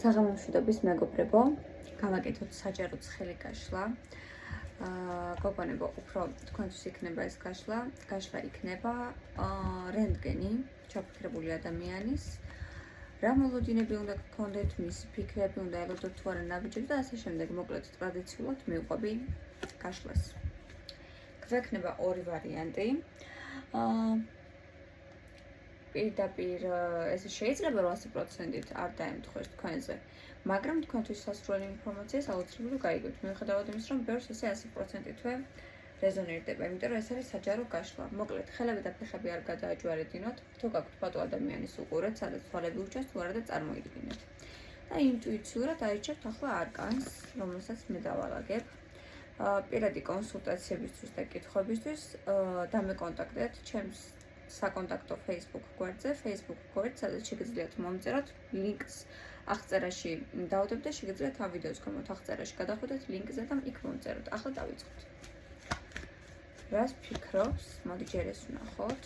საღამომშვიდობის მეგობრებო, გავაკეთოთ საჯაროდ ხელი გაშლა. გოგონებო, უფრო თქვენთვის იქნება ეს გაშლა იქნება რენტგენი ჩაფიქრებული ადამიანის, რა მოლოდინები უნდა გქონდეთ, მისი ფიქრები უნდა ელოდოთ თუ არა ნაბიჯებს და ასე შემდეგ. მოკლედ ტრადიციულად მივყვები გაშლას. გვექნება ორი ვარიანტი. პირდაპირ ეს შეიძლება 100%-ით არ დაემთხვეს თქვენზე, მაგრამ თქვენთვის სასურველი ინფორმაციას აუცილებლად გაიგოთ. მიუხედავად იმის, რომ ბევრს ესე 100%-ითვე რეზონირდება, იმიტომ რომ ეს არის საჯარო გაშლა. მოკლედ, ხელები და ფეხები არ გადააჯვარედინოთ, თუ გაქვთ ფოტო ადამიანის უყურეთ, სადაც თვალები უჩვენს თუ არა და წარმოიდგინეთ. და ინტუიციურად აირჩევთ ახლა არკანს, რომელსაც მე დავალაგებ. პირადი კონსულტაციებისთვის და კითხვებისთვის დამეკონტაქტეთ ჩემს საკონტაქტო Facebook გვერდზე, სადაც შეგიძლიათ მომწეროთ ლინკს აღწერაში დავდებ და შეგიძლიათ ამ ვიდეოს ქვემოთ აღწერაში გადახვიდეთ ლინკზე და იქ მომწეროთ. ახლა დავიწყოთ. რას ფიქრობს? მოდი ჯერ ეს ვნახოთ.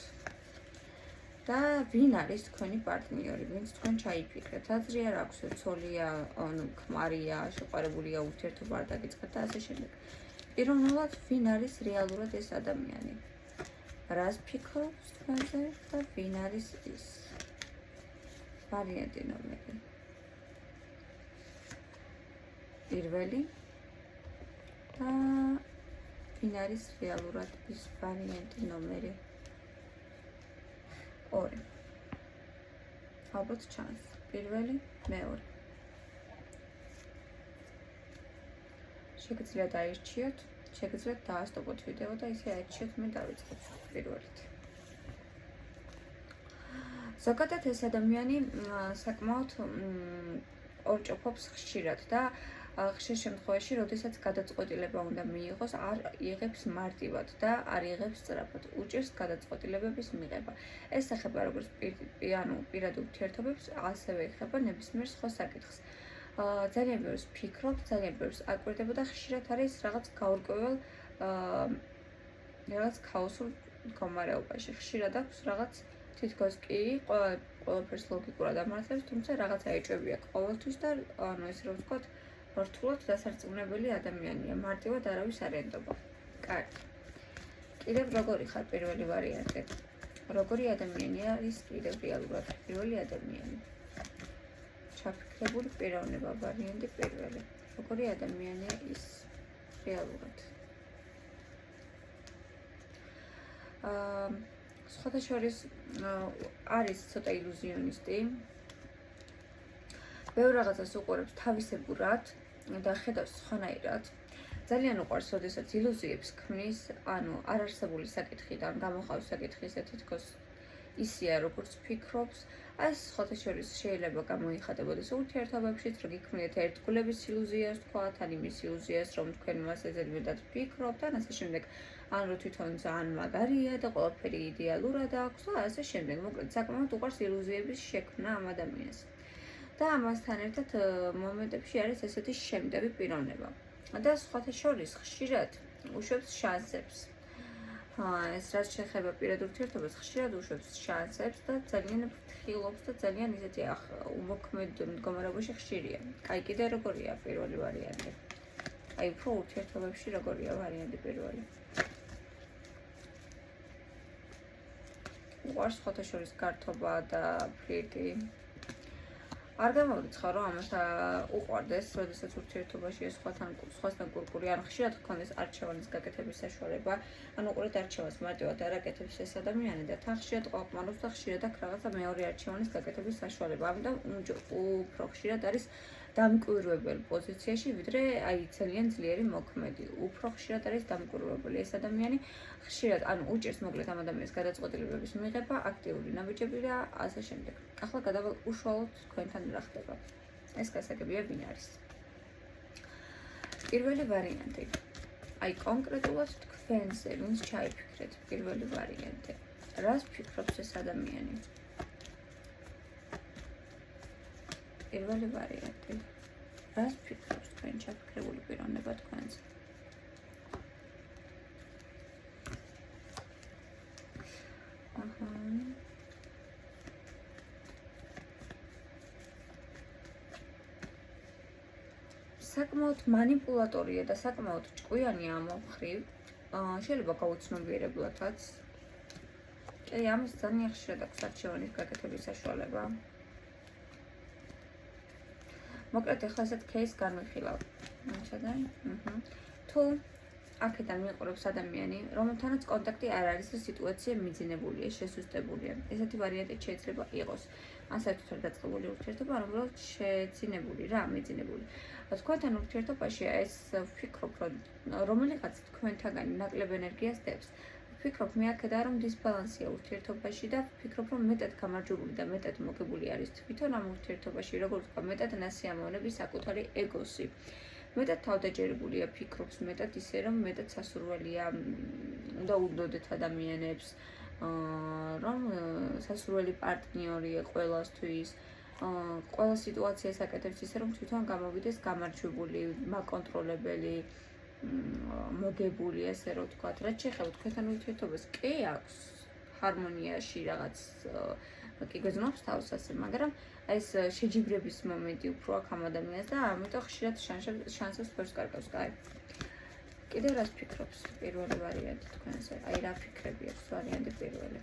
და ვინ არის თქვენი პარტნიორი, ვინც თქვენ ჩაიფიქრეთ? აზრი არ აქვს, ცოლია, ქმარია, შეყვარებულია, ურთიერთობა არ დაგიწყეთ და ასე შემდეგ. პირველად ვინ არის რეალურად ეს ადამიანი? რას ფიქრობს თქვენზე და ვინ არის ის? ვარიანტი ნომერი. პირველი და ვინ არის რეალურად ის ვარიანტი ნომერი 2. ალბათ ჩანს. პირველი, მეორე. შეგიძლიათ აირჩიოთ, შეგიძლიათ დაასტოპოთ ვიდეო და ისე აირჩიოთ, მე დავიწყებ პირველით. ზოგადად ეს ადამიანი საკმაოდ ორჭოფობს ხშირად და ხშირ შემთხვევაში, როდესაც გადაწყვეტილება უნდა მიიღოს, არ იღებს მარტივად და არ იღებს სწრაფად. უჭირს გადაწყვეტილებების მიღება. ეს ეხება როგორც პირად ურთიერთობებს, ასევე ეხება ნებისმიერ სხვა საკითხს. ძალიან ბევრს ფიქრობ, ძალიან ბევრს აკვირდება და ხშირად არის რაღაც გაურკვეველ, რაღაც ქაოსურ მდგომარეობაში. ხშირად აქვს რაღაც თითქოს კი ყველაფერს ლოგიკურად ამართლებს, თუმცა რაღაცა ეჭვებია ყოველთვის და ესე რომ ვთქვათ, რთულად დასარწმუნებელი ადამიანია, მარტივად არავის არ ენდობა. კარგი. კიდევ როგორი ხარ პირველი ვარიანტი? როგორი ადამიანი არის კიდევ რეალურად პირველი ადამიანი? ჩაფიქრებული პიროვნება ვარიანტი პირველი. როგორი ადამიანია ის რეალურად? სხვათა შორის არის ცოტა ილუზიონისტი. ბევრ რაღაცას უყურებს თავისებურად და ხედავს სხვანაირად. ძალიან უყვარს, როდესაც ილუზიებს ქმნის, არარსებული საკითხიდან გამოხავს საკითხი, ისე თითქოს ისეა, როგორც ფიქრობს. ეს სხვათა შორის შეიძლება გამოიხატებოდეს ურთიერთობებშიც, რომ გიქმნიეთ ერთგულების ილუზიას, თქვათ, ან იმის ილუზიას, რომ თქვენ მასზე ზედმეტად ფიქრობთ, ან ასე შემდეგ. ან რომ თვითონ ძალიან მაგარია და ყველაფერი იდეალურად აქვს და ასე შემდეგ. მოკლედ, საკმაოდ უყვარს ილუზიების შექმნა ამ ადამიანს. და ამასთან ერთად მომენტებში არის ესეთი შემდევი პიროვნება. და სხვათა შორის ხშირად უშვებს შანსებს. ეს რაც შეეხება პირად ურთიერთობას, ხშირად უშვებს შანსებს და ძალიან ფრთხილობს და ძალიან ისეთი უმოქმედ მდგომარეობაში ხშირია. კაი, კიდე როგორია პირველი ვარიანტი? აი, უფრო ურთიერთობებში როგორია ვარიანტი პირველი? უყვარს სხვათა შორის გართობა და ფლირტი. არ გამორიცხა, რომ ამას უყვარდეს, როდესაც ურთიერთობაში სხვასთან კურკური, ან ხშირად გქონდეს არჩევანის გაკეთების საშუალება, ან უყურეთ არჩევანს მარტივად არ აკეთებს ეს ადამიანი და თან ხშირად ყოყმანობს და ხშირად აქვს რაღაცა მეორე არჩევანის გაკეთების საშუალება. ამიტომ უფრო ხშირად არის დამკვირვებელ პოზიციაში, ვიდრე ძალიან ძლიერი მოქმედი. უფრო ხშირად არის დამკვირვებელი ეს ადამიანი. ხშირად უჭირს მოკლედ ამ ადამიანის გადაწყვეტილებების მიღება, აქტიური ნაბიჯები და ასე შემდეგ. ახლა გადავალ უშუალოდ თქვენთან რა ხდება. ეს გასაგებია ვინ არის. პირველი ვარიანტი. აი კონკრეტულად თქვენზე ვინც ჩაიფიქრეთ პირველი ვარიანტი. რას ფიქრობს ეს ადამიანი? პირველი ვარიანტი. რას ფიქრობს თქვენ ჩაფიქრებული პიროვნება თქვენზე? საკმაოდ манипуლატორია და საკმაოდ ჭკვიანია ამ მხრივ. შეიძლება გაუცნობიერებლათაც. კი, ამის ძალიან ხშირად აქვს არჩევანის გაკეთების საშუალება. მოკლედ ახლა ასეთ кейსს განვიხილავ. მოგცადე? თუ აქედან მიყურებს ადამიანი, რომელთანაც კონტაქტი არ არის და სიტუაცია მიძინებულია, შესუსტებულია. ესეთი ვარიანტი შეიძლება იყოს. ან საერთოდ არ დაწყებული ურთიერთობა, ან უბრალოდ შეძინებული რა, მიძინებული. თქვენთან ურთიერთობაში ეს ვფიქრობ, რომ რომელიღაც თქვენთაგანი ნაკლებ ენერგიას დებს. ვფიქრობ მე აქედან რომ დისბალანსია ურთიერთობაში და ვფიქრობ რომ მეტად გამარჯვებული და მეტად მოგებული არის თვითონ ამ ურთიერთობაში, როგორც ვთქვა, მეტად ნასიამოვნების საკუთარი ეგოსი. მეტად თავდაჯერებულია, ფიქრობს მეტად ისე რომ მეტად სასურველია, უნდა უნდოდეთ ადამიანებს, რომ სასურველი პარტნიორია ყველასთვის, ყველა სიტუაციას აკეთებს ისე რომ თვითონ გამოვიდეს გამარჯვებული, მაკონტროლებელი, მოგებული, ასე რომ ვთქვათ. რაც შეეხება თქვენთან ურთიერთობას, კი აქვს ჰარმონიაში რაღაც კი გეძნობს თავს ასე, მაგრამ ეს შეჯიბრების მომენტი უფრო აქვს ამ ადამიანს და ამიტომ ხშირად შანსებს ფერს კარგავს, კაი. კიდევ რას ფიქრობს პირველი ვარიანტი თქვენზე? აი რა ფიქრები აქვს ვარიანტი პირველი?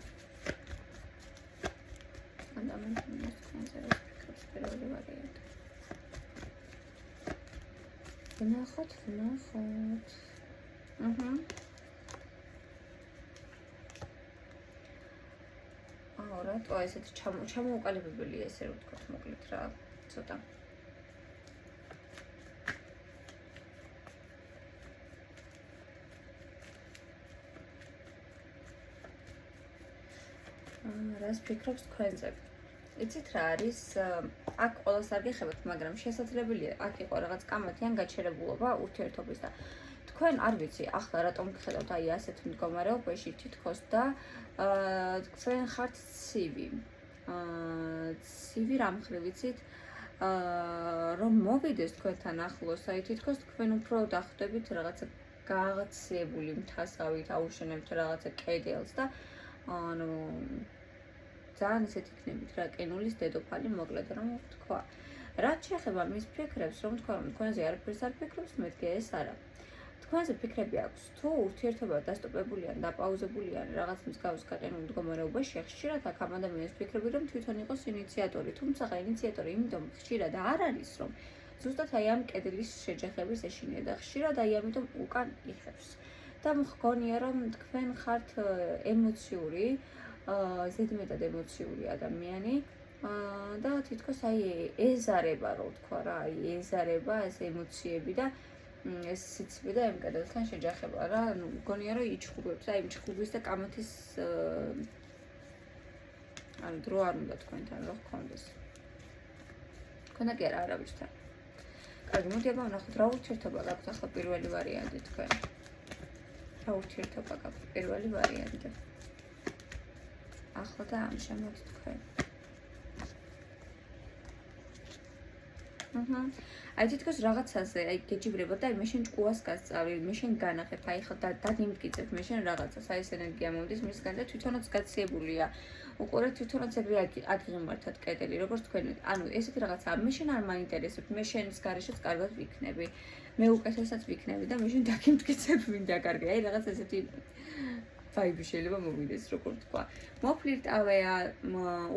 ადამიანს თქვენზე რა ფიქრობს პირველი ვარიანტი? ვნახოთ. რატო ესეთი ჩამოუყალიბებელია ესე რომ ვთქვათ, მოკლედ რა, ცოტა. რას ფიქრობს თქვენზე? იცით რა არის? აქ ყველას არ გეხებათ, მაგრამ შესაძლებელია აქ იყო რაღაც კამათი ან გაჩერებულობა ურთიერთობის და თქვენ არ ვიცი, ახლა რატომ გხედავთ აი ასეთ მდგომარეობაში თითქოს და თქვენ ხართ ცივი. ცივი რამ ხრივ ვიცით? რომ მოვიდეს თქვენთან ახლოს, აი თითქოს თქვენ უფრო დახვდებით რაღაცა გაღაცებული მთასავით, აუშენებთ რაღაცა კედელს და ანუ ძალიან ისეთ იქნებით რა, ყინულის დედოფალი მოკლედ რომ ვთქვა. რაც შეეხება მის ფიქრებს, რომ თქვა რომ თქვენზე არაფერს არ ფიქრობს, მეთქე ეს არა. თქვენზე ფიქრები აქვს, თუ ურთიერთობა დასტოპებული ან დაპაუზებული ან რაღაც მსგავს გაყინულ მდგომარეობაში, ხშირად აქ ამ ადამიანის ფიქრები რომ თვითონ იყოს ინიციატორი, თუმცა ინიციატორი იმიტომ ხშირად არ არის, რომ ზუსტად აი ამ კედლის შეჯახების ეშინია და ხშირად აი ამიტომ უკან იხევს. და მგონია რომ თქვენ ხართ ემოციური, ზედმეტად ემოციური ადამიანი და თითქოს აი ეზარება, რო ვთქვა რა, აი ეზარება ეს ემოციები და ეს სიცივე და ამ კედელთან შეჯახება რა, ну, მგონია რომ იჩხუბებს, აი იჩხუბის და კამათის ანუ დრო არ უნდა თქვენთან რა გქონდეს. თქვენა კი არა არავისთან. კარგი, მოდი აბა ვნახოთ რა ურთიერთობა გაქვთ ახლა პირველი ვარიანტი თქვენ. რა ურთიერთობა გაქვთ პირველი ვარიანტი. ახლა და ამჟამად თქვენ. აი თითქოს რაღაცაზე, აი გეჯიბრება და აი მე შენ ჭკუას გასწავლი, მე შენ განახებ, აი ხა დადიმტკიცებ მე შენ რაღაცას, აი ეს ენერგია მომდის მისგან და თვითონაც გაციებულია. უყურეთ თვითონაც ეგრე აგიღიმართათ კედელი, როგორც თქვენ, ანუ ესეთი რაღაცაა, მე შენ არ მაინტერესებ, მე შენის გარეშეც კარგად ვიქნები. მე უკეთესად ვიქნები და მე შენ დაგიმტკიცებ მინდა კარგი, აი რაღაც ესეთი ვაიბი შეიძლება მოვიდეს, როგორ თქვა. მოფლირტავეა,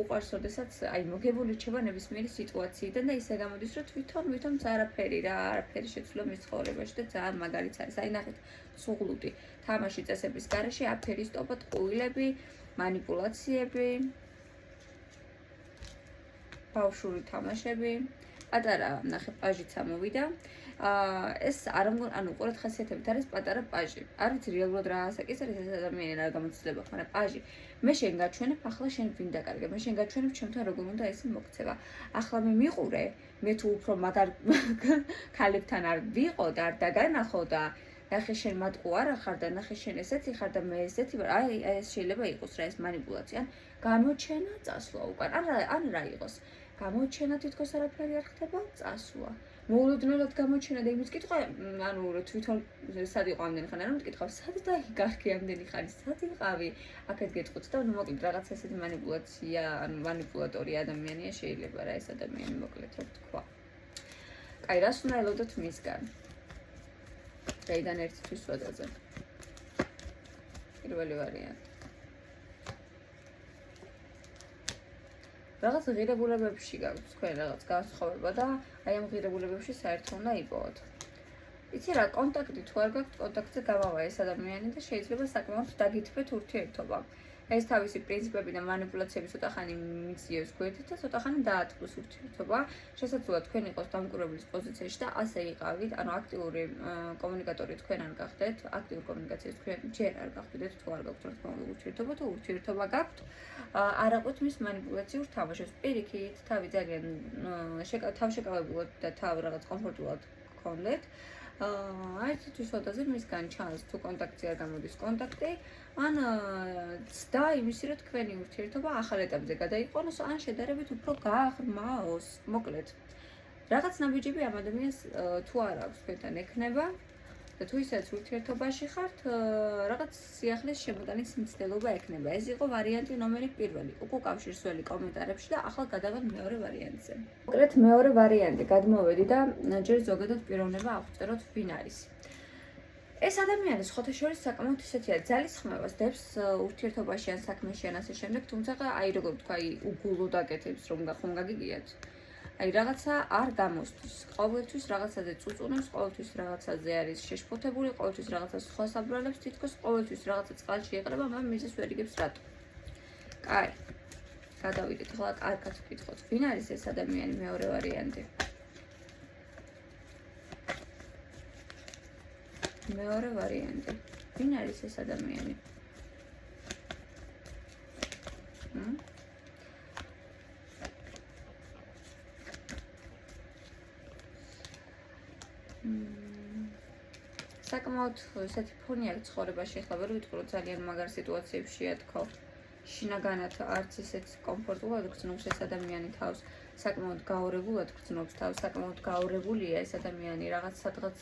უყვარს როდესაც აი მოგებული რჩება ნებისმიერი სიტუაციიდან და ისე გამოდის, რომ თვითონ არაფერი რა, არაფერი შეცვლა მის ცხოვრებაში და ძალიან მაგარიც არის. აი ნახეთ, სუღლუტი, თამაში წესების გარეშე აფერისტობა, ტყუილები, манипуლაციები, ბავშვური თამაშები, პატარა ნახე პაჟიც ამოვიდა. ეს არ ანუ უყურეთ ხასიათებით არის პატარა პაჟი. არ ვიცი რეალურად რა ასაკისრით ეს ადამიანი რა გამოცდილება, მაგრამ პაჟი. მე შენ გაჩვენებ, ახლა შენ ვინ დაკარგე, მე შენ გაჩვენებ ჩემთან როგორ უნდა ესე მოქცევა. ახლა მე მიყურე, მე თუ უფრო მაგარ ქალებთან არ ვიყო და არ დაგანახო და ნახე შენ მატყუ არ ხარ და ნახე შენ ესეთი ხარ და მე ესეთი ვარ. აი ეს შეიძლება იყოს რა ეს манипуლაცია, ან გამოჩენა წასვლა უკან. ან რა იყოს? გამოჩენა თითქოს არაფერი არ ხდება, წასვლა. მოულოდნელად გამოჩენა და იმის კითხვა, ანუ თვითონ სად იყო ამდენი ხანი, რომ მკითხავ, სად დაიგარქე ამდენი ხანი, სად იყავი? აქეთ გეტყვით და ნუ მოკლედ რაღაც ესეთი манипуლაცია, ანუ манипуლატორი ადამიანია შეიძლება რა ეს ადამიანი მოკლედ რო ვთქვა. კაი, რას უნდა ელოდოთ მისგან? დღეიდან 1 თვის ვადაზე. პირველი ვარიანტი. რაღაც ღირებულებებში გაქვთ თქვენ რაღაც განსხვავება და აი ამ ღირებულებებში საერთოდ უნდა იპოვოთ. იცი რა, კონტაქტი თუ არ გაქვთ, კონტაქტზე გამავა ეს ადამიანი და შეიძლება საკმაოდ დაგითმეთ ურთიერთობა. ეს თავისი პრინციპები და манипуляციები ცოტა ხანი მიწიოს გვერდით და ცოტა ხანი დაატყოს ურთიერთობა. შესაძლოა თქვენ იყოს დამკვირვებლის პოზიციაში და ასე იყავით, ანუ აქტიური კომუნიკატორი თქვენ არ გახდეთ, აქტიური კომუნიკაციის თქვენ ჯერ არ გახდეთ, თუ არ გაქვთ რა თქმა უნდა ურთიერთობა თუ ურთიერთობა გაქვთ, არ აყვეთ მის манипуляციურ თამაშებს. პირიქით, თავი ძალიან თავშეკავებულად და თავ რაღაც კომფორტულად გქონდეთ. აი თვის ვადაზე მისგან ჩანს თუ კონტაქტი არ გამოდის კონტაქტი, ან ცდა იმისი რომ თქვენი ურთიერთობა ახალ ეტაპზე გადაიყვანოს, ან შედარებით უფრო გააღრმაოს. მოკლედ, რაღაც ნაბიჯები ამ ადამიანს თუ არ აქვს თქვენთან ექნება და თუ ისაც ურთიერთობაში ხართ, რაღაც სიახლის შემოტანის მცდელობა ექნება. ეს იყო ვარიანტი ნომერი 1. უკავშირს ველი კომენტარებში და ახლა გადავარ მეორე ვარიანტზე. მოკლედ მეორე ვარიანტი, გადმოვედი და ჯერ ზოგადად პიროვნება აღწეროთ ვინ არის. ეს ადამიანი სხვათა შორის საკმაოდ ისეთია, ძალისხმევას დებს ურთიერთობაში ან საქმეში ან ასე შემდეგ, თუმცა აი როგორ ვთქვა, უგულოდ აკეთებს რომ ხომ გაგიგიათ. აი რაღაცა არ გამოსთვის. ყოველთვის რაღაცაზე წუწუნებს, ყოველთვის რაღაცაზე არის შეშფოთებული, ყოველთვის რაღაცა სხვა საბრალებს, თითქოს ყოველთვის რაღაცა წყალში ეყრება, მაგრამ მიზეს ვერ იგებს რატო. კაი. გადავიდეთ, ახლა კარგად ვკითხოთ. ვინ არის ეს ადამიანი? მეორე ვარიანტი. მეორე ვარიანტი. ვინ არის ეს ადამიანი? საკმაოდ ესეთი ფონი აქვს ცხოვრებაში, ახლა ვერ ვიტყვი რომ ძალიან მაგარ სიტუაციებშია თქო. შინაგანად არც ისეთ კომფორტულად გრძნობს ეს ადამიანი თავს, საკმაოდ გაორებულად გრძნობს თავს, საკმაოდ გაორებულია ეს ადამიანი რაღაც სადღაც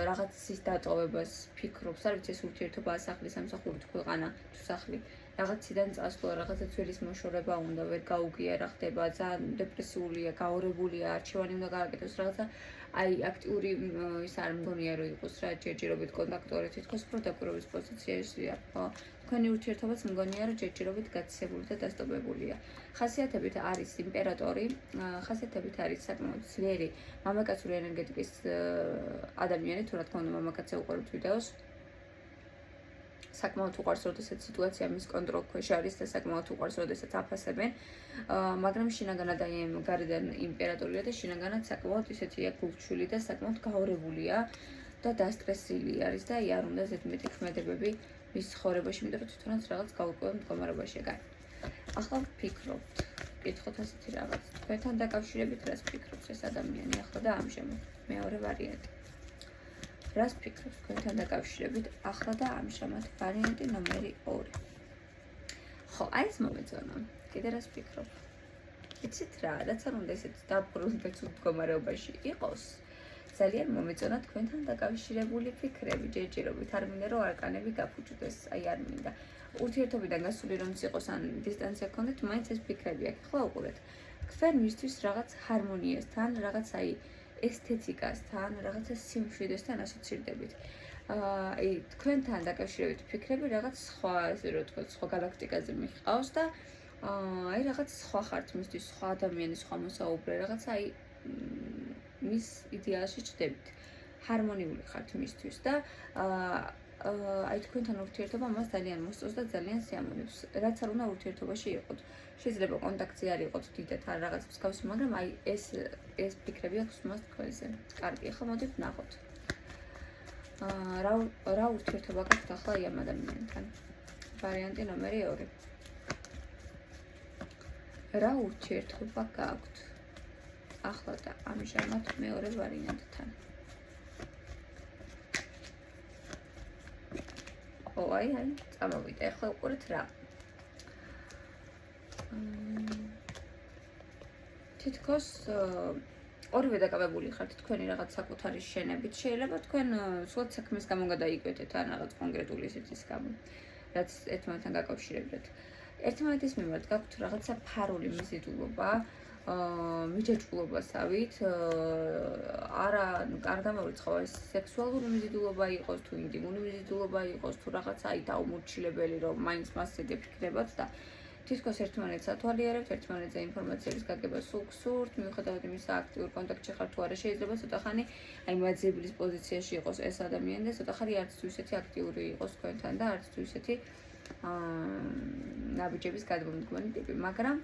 რაღაცის დატოვებას ფიქრობს, არ ვიცი ეს ურთიერთობა ასახლის სამსახურით ქვეყანა თუ სახლი. რაღაციდან წასვლა, რაღაცა ძვლის მოშორება უნდა, ვერ გაუგია რა ხდება, ძალიან დეპრესიულია, გაორებულია, არჩევანი უნდა გააკეთოს, რაღაცა აი აქტიური ის არ მგონია რომ იყოს რა, ჯერჯერობით კონტაქტორი თითქოს უფრო დაკვირვების პოზიციაშია, ხო? თქვენი ურთიერთობაც მგონია რომ ჯერჯერობით გაცისებული და დასტობებულია. ხასიათებით არის იმპერატორი, ხასიათებით არის საკმაოდ ძლიერი მამაკაცური ენერგეტიკის ადამიანი, თუ რა თქმა უნდა მამაკაცზე უყურებთ ვიდეოს. საკმაოდ უყვარს, როდესაც სიტუაცია მის კონტროლ ქვეშ არის და საკმაოდ უყვარს, როდესაც აფასებენ. მაგრამ შინაგანად აი ამ გარედან იმპერატორია და შინაგანად საკმაოდ ისეთია გულჩვილი და საკმაოდ გაორებულია და დასტრესილი არის და აი არ უნდა ზედმეტი ქმედებები მის ცხოვრებაში, იმიტომ რომ თვითონაც რაღაც გაურკვეველ მდგომარეობაშია. კაი. ახლა ვფიქრობთ, ვკითხოთ ასეთი რაღაც. თქვენთან დაკავშირებით რას ვფიქრობთ ეს ადამიანი ახლა და ამჟამად? მეორე ვარიანტი. რას ვფიქრობთ თქვენთან დაკავშირებით ახლა და ამჟამად? ვარიანტი ნომერი 2. ხო, აი ეს მომეწონა. კიდე რას ვფიქრობ? იცით რა, რაც არ უნდა ესეთ დაბურულ და ცუდ მდგომარეობაში იყოს. ძალიან მომეწონა თქვენთან დაკავშირებული ფიქრები, ჯერჯერობით. არ მინდა რომ არკანები გაფუჭდეს, აი არ მინდა. ურთიერთობიდან გასული რომც იყოს ან დისტანცია გქონდეთ, მაინც ეს ფიქრები აქვს. ახლა უყურეთ. თქვენ მისთვის რაღაც ჰარმონიასთან, რაღაც აი ესთეტიკასთან, რაღაცა სიმშვიდესთან ასოცირდებით. აი თქვენთან დაკავშირებით ფიქრები რაღაც სხვა, ესე რომ ვთქვათ, სხვა galaktikაზე მიყავს და აი რაღაც სხვა ხართ მისთვის, სხვა ადამიანი, სხვა მოსაუბრე, რაღაც აი მის იდეალში ჩდებით. ჰარმონიული ხართ მისთვის და აი თქვენთან ურთიერთობა მას ძალიან მოსწონს და ძალიან სიამოვნებს. რაც არ უნდა ურთიერთობაში იყოთ. შეიძლება კონტაქტი არ იყოთ დიდად ან რაღაც მსგავსი, მაგრამ აი ეს ფიქრები აქვს მას თქვენზე. კარგი, ახლა მოდით ვნახოთ. რა ურთიერთობა გაქვთ ახლა ამ ადამიანთან? ვარიანტი ნომერი 2. რა ურთიერთობა გაქვთ ახლა და ამჟამად მეორე ვარიანტთან? აი, წამოვიდა. ახლა უყურეთ რა. თითქოს ორივე დაკავებული ხართ თქვენი რაღაც საკუთარი შენებით. შეიძლება თქვენ სულ საქმის გამო გადაიკვეთეთ ან რაღაც კონკრეტული ისეთის გამო, რაც ერთმანეთთან გაკავშირებდეთ. ერთმანეთის მიმართ გაქვთ რაღაცა ფარული მიზიდულობა, მიჯაჭვულობასავით არა არ გამორიცხავ ეს სექსუალური მიზიდულობა იყოს თუ ინტიმური მიზიდულობა იყოს თუ რაღაცა აი დაუმორჩილებელი რომ მაინც მასზე გეფიქრებათ და თითქოს ერთმანეთს ათვალიერებთ, ერთმანეთზე ინფორმაციების გაგებას სულ გსურთ, მიუხედავად იმისა აქტიურ კონტაქტში ხართ თუ არა შეიძლება ცოტა ხანი აი მაძიებლის პოზიციაში იყოს ეს ადამიანი და ცოტა ხანი არც თუ ისეთი აქტიური იყოს თქვენთან და არც თუ ისეთი ნაბიჯების გადმომდგმელი ტიპი, მაგრამ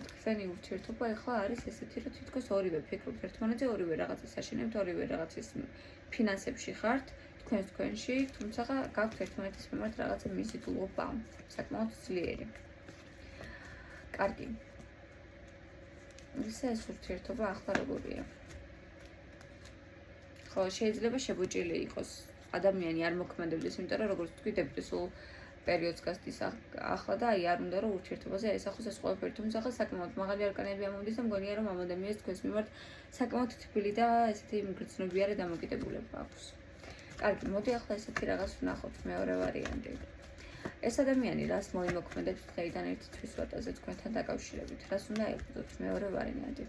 თქვენი ურთიერთობა ახლა არის ესეთი, რომ თითქოს ორივე ფიქრობთ ერთმანეთზე, ორივე რაღაცას აშენებთ, ორივე რაღაცის ფინანსებში ხართ, თქვენში, თუმცა გაქვთ ერთმანეთის მიმართ რაღაცა მიზიდულობა, საკმაოდ ძლიერი. კარგი. ისე ეს ურთიერთობა ახლა როგორია? ხო, შეიძლება შებუჭილი იყოს. ადამიანი არ მოქმედებდეს, იმიტომ რომ როგორც თქვი, დეპრესიულ პერიოდს გასდის ახლა და აი არ უნდა რომ ურთიერთობაზე აისახოს ეს ყველაფერი, თუმცა საკმაოდ მაღალი არკანები ამომდის და მგონია რომ ამ ადამიანს თქვენს მიმართ საკმაოდ თბილი და ესეთი მგრძნობიარე დამოკიდებულება აქვს. კარგი, მოდი ახლა ესეთი რაღაც ვნახოთ, მეორე ვარიანტი. ეს ადამიანი რას მოიმოქმედებს დღეიდან ერთი თვის ვატაზე თქვენთან დაკავშირებით? რას უნდა ეხოთ მეორე ვარიანტი?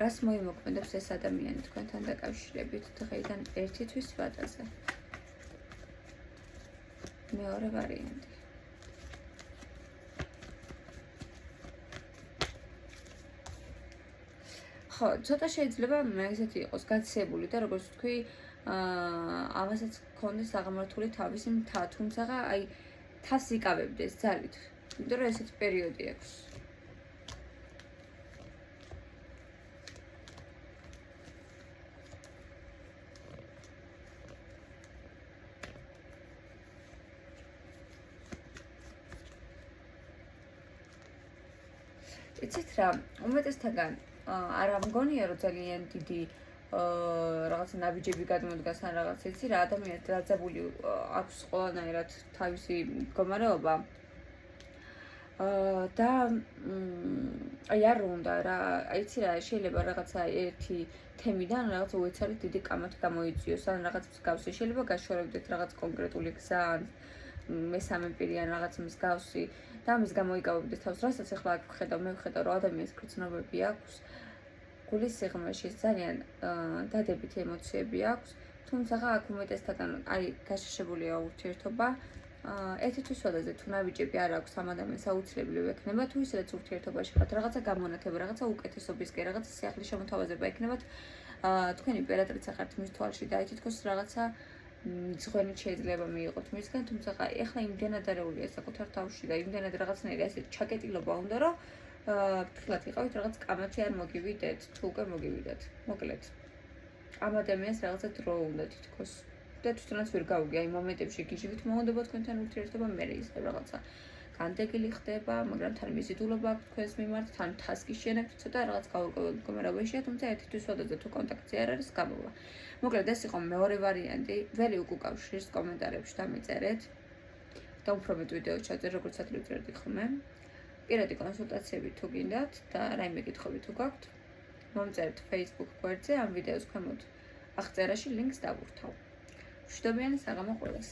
რას მოიმოქმედებს ეს ადამიანი თქვენთან დაკავშირებით დღეიდან ერთი თვის ვატაზე? მეორე ვარიანტი. ხო, ცოტა შეიძლება ესეთი იყოს გაცილებული და როგორც თქვი, ამასაც გქონდეს აღმართული თავისი მთა, თუმცა აი თავს იკავებდეს ძალით. იმიტომ რომ ესეთი პერიოდი აქვს. იცით რა, უმეტესთაგან არ ამგონია რომ ძალიან დიდი რაღაცა ნაბიჯები გადმოდგას ან რაღაც იცი რა ადამიანს დაძაბული აქვს ყველანაირად თავისი მდგომარეობა და აი არ უნდა რა იცი რა შეიძლება რაღაცა ერთი თემიდან რაღაცა უეცარი დიდი კამათი გამოიწვიოს ან რაღაც მსგავსი შეიძლება გაშორებდეთ რაღაც კონკრეტული გზა ან მესამე პირი ან რაღაც მსგავსი და ამის გამოიკავებდეთ თავს რასაც ახლა აქ ვხედავ მე ვხედავ რომ ადამიანს გრძნობები აქვს გულის სიღრმეში ძალიან დადებითი ემოციები აქვს თუმცა აქ უმეტესთაგან აი გაშიშებულია ურთიერთობა ერთი თვის ვადაზე თუ ნაბიჯები არ აქვს ამ ადამიანს აუცილებლად ექნება თუ ისედაც ურთიერთობაში ხართ რაღაცა გამონათება რაღაცა უკეთესობისკენ რაღაცა სიახლის შემოთავაზება ექნებათ თქვენი იმპერატრიცა ხართ მის თვალში და აი თითქოს რაღაცა ძღვენით შეიძლება მიიღოთ მისგან თუმცა ეხლა იმდენად არეულია საკუთარ თავში და იმდენად რაღაცნაირი ასე ჩაკეტილობა უნდა რომ ფრთხილად იყავით რაღაც კამათი არ მოგივიდეთ თუ უკვე მოგივიდეთ მოკლედ ამ ადამიანს რაღაცა დრო უნდა თითქოს და თვითონაც ვერ გავუგი აი მომენტებში გიჟივით მოუნდება თქვენთან ურთიერთობა მე ის რაღაცა განდეგილი ხდება მაგრამ თან მიზიდულობა აქვს თქვენს მიმართ თან თასკი შენებთ ცოტა რაღაც გაურკვეველ მდგომარეობაშია თუმცა ერთი თვის ვადაზე თუ კონტაქტზე არ არის გამოვა მოკლედ ეს იყო მეორე ვარიანტი ველი უკავშირს კომენტარებში დამიწერეთ და უფრო მეტ ვიდეო ჩაძერ როგორც ადრე ხომ პირადი კონსულტაციები თუ გინდათ და რაიმე კითხვები თუ გაქვთ მომწერეთ Facebook გვერდზე ამ ვიდეოს ქვემოთ აღწერაში ლინკს დავურთავ. მშვიდობიანი საღამო ყველას.